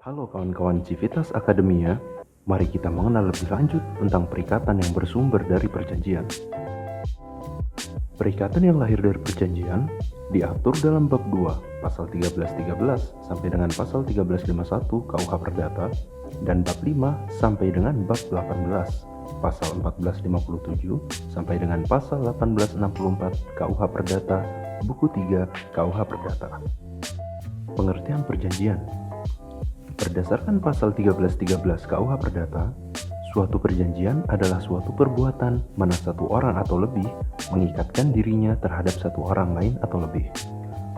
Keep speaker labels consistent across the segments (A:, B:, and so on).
A: Halo kawan-kawan Civitas Akademia, mari kita mengenal lebih lanjut tentang perikatan yang bersumber dari perjanjian. Perikatan yang lahir dari perjanjian diatur dalam bab 2, pasal 1313 sampai dengan pasal 1351 KUH Perdata dan bab 5 sampai dengan bab 18, pasal 1457 sampai dengan pasal 1864 KUH Perdata, buku 3 KUH Perdata. Pengertian perjanjian. Berdasarkan pasal 1313 KUH Perdata, suatu perjanjian adalah suatu perbuatan mana satu orang atau lebih mengikatkan dirinya terhadap satu orang lain atau lebih.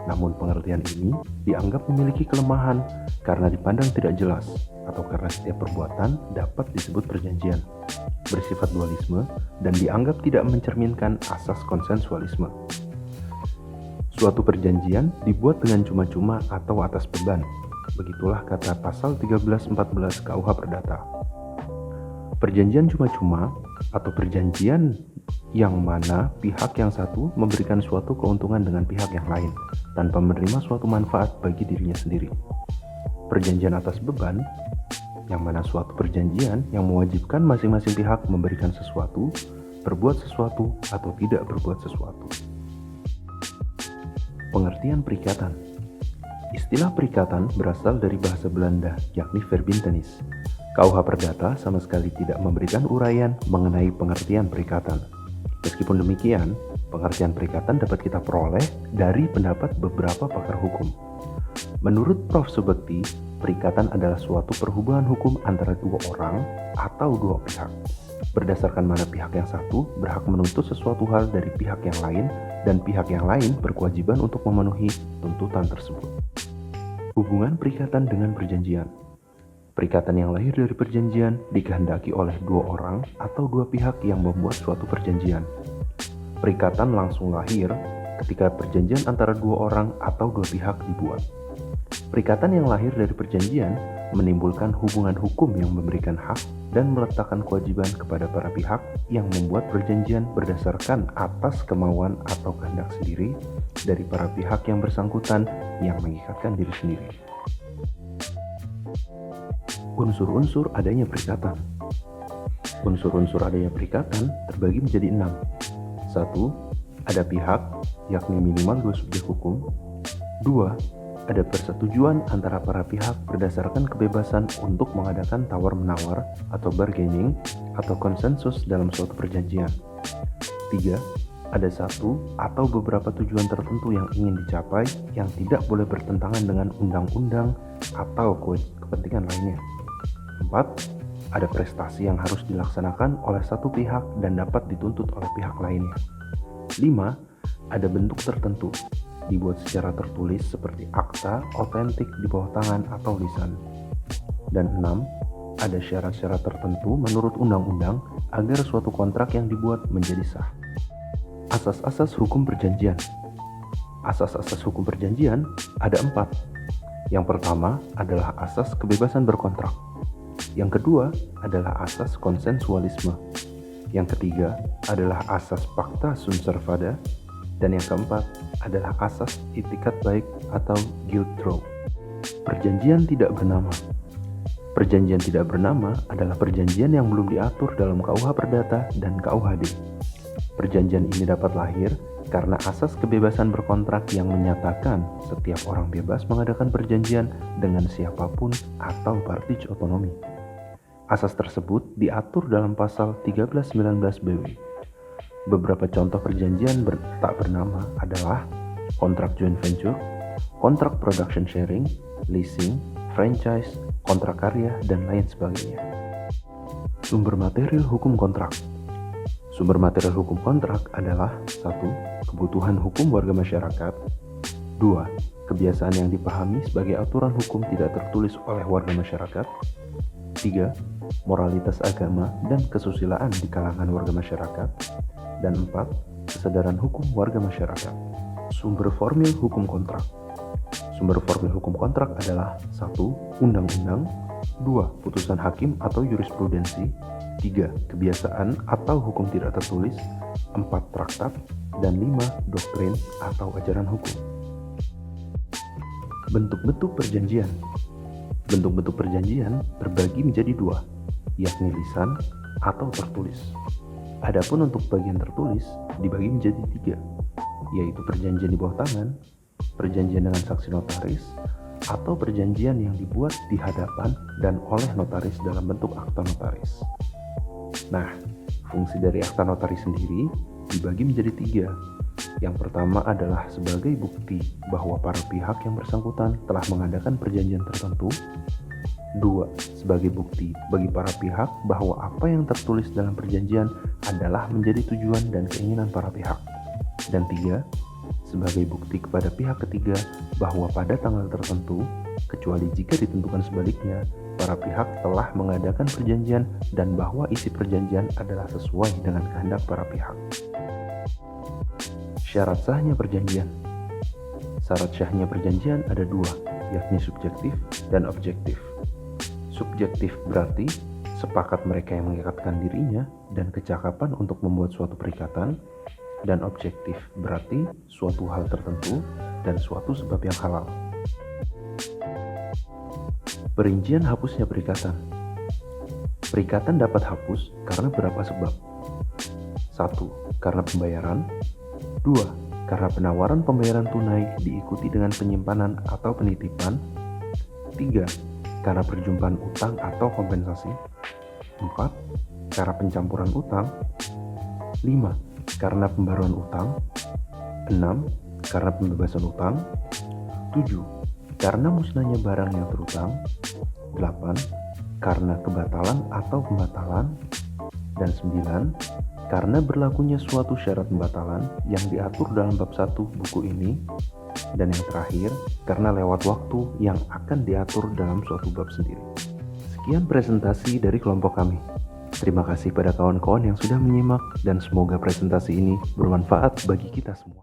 A: Namun pengertian ini dianggap memiliki kelemahan karena dipandang tidak jelas atau karena setiap perbuatan dapat disebut perjanjian, bersifat dualisme, dan dianggap tidak mencerminkan asas konsensualisme. Suatu perjanjian dibuat dengan cuma-cuma atau atas beban. Begitulah kata pasal 1314 KUH Perdata. Perjanjian cuma-cuma atau perjanjian yang mana pihak yang satu memberikan suatu keuntungan dengan pihak yang lain tanpa menerima suatu manfaat bagi dirinya sendiri. Perjanjian atas beban, yang mana suatu perjanjian yang mewajibkan masing-masing pihak memberikan sesuatu, berbuat sesuatu, atau tidak berbuat sesuatu. Pengertian perikatan. Istilah perikatan berasal dari bahasa Belanda, yakni verbintenis. KUH Perdata sama sekali tidak memberikan uraian mengenai pengertian perikatan. Meskipun demikian, pengertian perikatan dapat kita peroleh dari pendapat beberapa pakar hukum. Menurut Prof. Subekti, perikatan adalah suatu perhubungan hukum antara dua orang atau dua pihak, berdasarkan mana pihak yang satu berhak menuntut sesuatu hal dari pihak yang lain dan pihak yang lain berkewajiban untuk memenuhi tuntutan tersebut. Hubungan perikatan dengan perjanjian. Perikatan yang lahir dari perjanjian dikehendaki oleh dua orang atau dua pihak yang membuat suatu perjanjian. Perikatan langsung lahir ketika perjanjian antara dua orang atau dua pihak dibuat. Perikatan yang lahir dari perjanjian menimbulkan hubungan hukum yang memberikan hak dan meletakkan kewajiban kepada para pihak yang membuat perjanjian berdasarkan atas kemauan atau kehendak sendiri dari para pihak yang bersangkutan yang mengikatkan diri sendiri. Unsur-unsur adanya perikatan. Unsur-unsur adanya perikatan terbagi menjadi 6. 1. Ada pihak, yakni minimal 2 subjek hukum. 2. Ada persetujuan antara para pihak berdasarkan kebebasan untuk mengadakan tawar-menawar atau bargaining atau konsensus dalam suatu perjanjian. 3. Ada satu atau beberapa tujuan tertentu yang ingin dicapai yang tidak boleh bertentangan dengan undang-undang atau kepentingan lainnya. 4. Ada prestasi yang harus dilaksanakan oleh satu pihak dan dapat dituntut oleh pihak lainnya. 5. Ada bentuk tertentu, dibuat secara tertulis seperti akta, otentik di bawah tangan atau lisan. Dan 6. Ada syarat-syarat tertentu menurut undang-undang agar suatu kontrak yang dibuat menjadi sah. Asas-asas hukum perjanjian. Asas-asas hukum perjanjian ada 4. Yang pertama adalah asas kebebasan berkontrak. Yang kedua adalah asas konsensualisme. Yang ketiga adalah asas pacta sunt servanda. Dan yang keempat adalah asas itikat baik atau giltro. Perjanjian tidak bernama. Perjanjian tidak bernama adalah perjanjian yang belum diatur dalam KUH Perdata dan KUHD. Perjanjian ini dapat lahir karena asas kebebasan berkontrak yang menyatakan setiap orang bebas mengadakan perjanjian dengan siapapun atau partage otonomi. Asas tersebut diatur dalam pasal 1319 BW. Beberapa contoh perjanjian tak bernama adalah kontrak joint venture, kontrak production sharing, leasing, franchise, kontrak karya, dan lain sebagainya. Sumber material hukum kontrak. Sumber material hukum kontrak adalah 1. Kebutuhan hukum warga masyarakat. 2. Kebiasaan yang dipahami sebagai aturan hukum tidak tertulis oleh warga masyarakat. 3. Moralitas agama dan kesusilaan di kalangan warga masyarakat. Dan 4. Kesadaran hukum warga masyarakat. Sumber formil hukum kontrak. Sumber formil hukum kontrak adalah 1. Undang-undang. 2. Putusan hakim atau jurisprudensi. 3. Kebiasaan atau hukum tidak tertulis. 4. Traktat. Dan 5. Doktrin atau ajaran hukum. Bentuk-bentuk perjanjian. Bentuk-bentuk perjanjian terbagi menjadi dua, yakni lisan atau tertulis. Adapun untuk bagian tertulis dibagi menjadi tiga, yaitu perjanjian di bawah tangan, perjanjian dengan saksi notaris, atau perjanjian yang dibuat di hadapan dan oleh notaris dalam bentuk akta notaris. Nah, fungsi dari akta notaris sendiri dibagi menjadi tiga. Yang pertama adalah sebagai bukti bahwa para pihak yang bersangkutan telah mengadakan perjanjian tertentu. Dua, sebagai bukti bagi para pihak bahwa apa yang tertulis dalam perjanjian adalah menjadi tujuan dan keinginan para pihak. Dan tiga, sebagai bukti kepada pihak ketiga bahwa pada tanggal tertentu, kecuali jika ditentukan sebaliknya, para pihak telah mengadakan perjanjian dan bahwa isi perjanjian adalah sesuai dengan kehendak para pihak. Syarat sahnya perjanjian. Syarat sahnya perjanjian ada dua, yakni subjektif dan objektif. Subjektif berarti sepakat mereka yang mengikatkan dirinya dan kecakapan untuk membuat suatu perikatan, dan objektif berarti suatu hal tertentu dan suatu sebab yang halal. Perincian hapusnya perikatan. Perikatan dapat hapus karena beberapa sebab. 1. Karena pembayaran. 2. Karena penawaran pembayaran tunai diikuti dengan penyimpanan atau penitipan. 3. Karena perjumpaan utang atau kompensasi. 4. Karena pencampuran utang. 5. Karena pembaruan utang. 6. Karena pembebasan utang. 7. Karena musnahnya barang yang terutang. 8. Karena kebatalan atau pembatalan. Dan 9. Karena berlakunya suatu syarat pembatalan yang diatur dalam bab 1 buku ini. Dan yang terakhir, karena lewat waktu yang akan diatur dalam suatu bab sendiri. Sekian presentasi dari kelompok kami. Terima kasih pada kawan-kawan yang sudah menyimak dan semoga presentasi ini bermanfaat bagi kita semua.